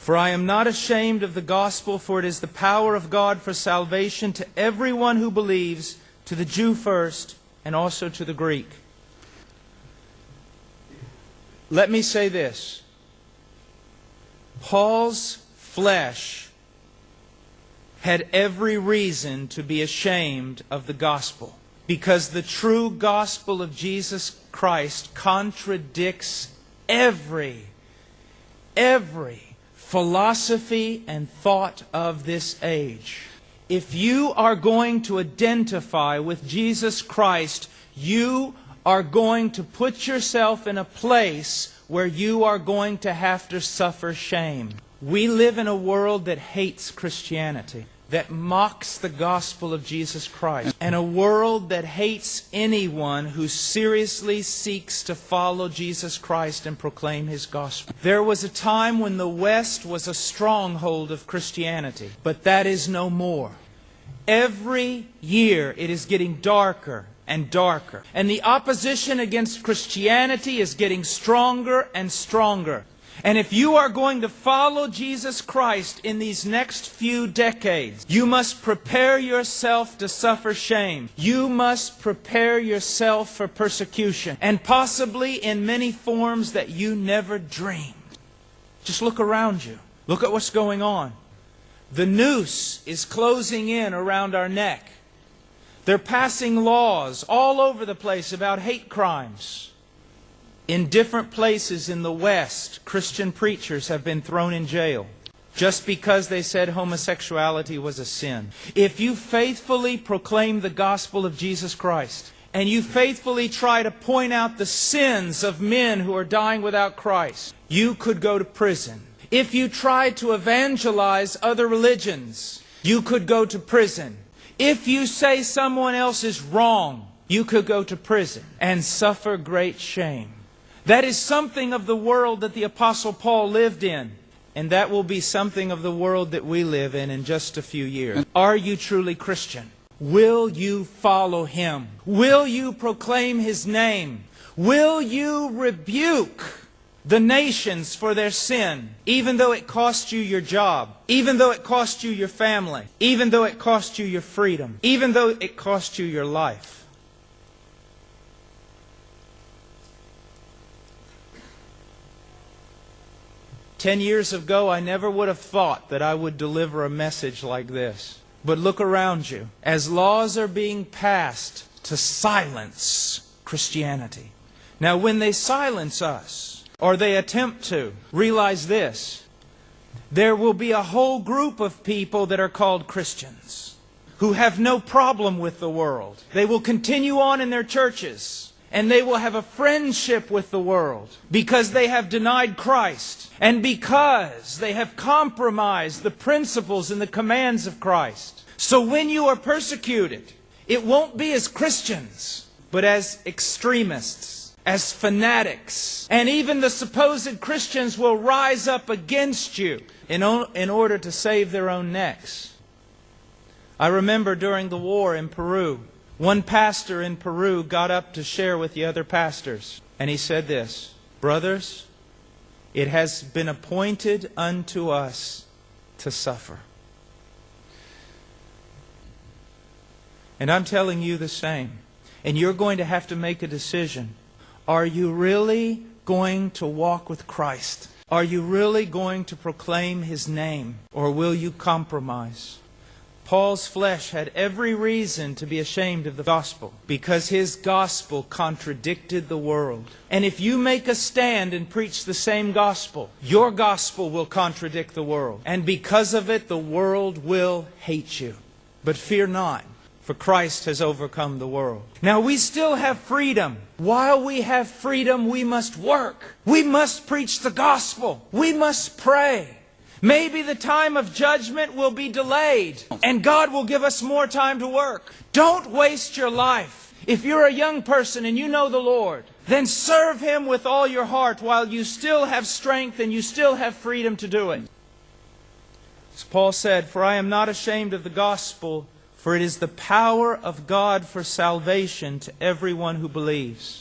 For I am not ashamed of the gospel, for it is the power of God for salvation to everyone who believes, to the Jew first, and also to the Greek. Let me say this. Paul's flesh had every reason to be ashamed of the gospel, because the true gospel of Jesus Christ contradicts every philosophy and thought of this age. If you are going to identify with Jesus Christ, you are going to put yourself in a place where you are going to have to suffer shame. We live in a world that hates Christianity, that mocks the gospel of Jesus Christ, and a world that hates anyone who seriously seeks to follow Jesus Christ and proclaim His gospel. There was a time when the West was a stronghold of Christianity, but that is no more. Every year it is getting darker and darker, and the opposition against Christianity is getting stronger and stronger. And if you are going to follow Jesus Christ in these next few decades, you must prepare yourself to suffer shame. You must prepare yourself for persecution, and possibly in many forms that you never dreamed. Just look around you. Look at what's going on. The noose is closing in around our neck. They're passing laws all over the place about hate crimes. In different places in the West, Christian preachers have been thrown in jail just because they said homosexuality was a sin. If you faithfully proclaim the gospel of Jesus Christ, and you faithfully try to point out the sins of men who are dying without Christ, you could go to prison. If you try to evangelize other religions, you could go to prison. If you say someone else is wrong, you could go to prison and suffer great shame. That is something of the world that the Apostle Paul lived in. And that will be something of the world that we live in just a few years. Are you truly Christian? Will you follow Him? Will you proclaim His name? Will you rebuke the nations for their sin, even though it cost you your job, even though it cost you your family, even though it cost you your freedom, even though it cost you your life? 10 years ago, I never would have thought that I would deliver a message like this. But look around you. As laws are being passed to silence Christianity. Now, when they silence us, or they attempt to, realize this. There will be a whole group of people that are called Christians who have no problem with the world. They will continue on in their churches. And they will have a friendship with the world because they have denied Christ and because they have compromised the principles and the commands of Christ. So when you are persecuted, it won't be as Christians, but as extremists, as fanatics. And even the supposed Christians will rise up against you in order to save their own necks. I remember during the war in Peru, one pastor in Peru got up to share with the other pastors. And he said this, "Brothers, it has been appointed unto us to suffer." And I'm telling you the same. And you're going to have to make a decision. Are you really going to walk with Christ? Are you really going to proclaim His name? Or will you compromise? Paul's flesh had every reason to be ashamed of the gospel because his gospel contradicted the world. And if you make a stand and preach the same gospel, your gospel will contradict the world. And because of it, the world will hate you. But fear not, for Christ has overcome the world. Now we still have freedom. While we have freedom, we must work. We must preach the gospel. We must pray. Maybe the time of judgment will be delayed, and God will give us more time to work. Don't waste your life. If you're a young person and you know the Lord, then serve Him with all your heart while you still have strength and you still have freedom to do it. As Paul said, "For I am not ashamed of the gospel, for it is the power of God for salvation to everyone who believes."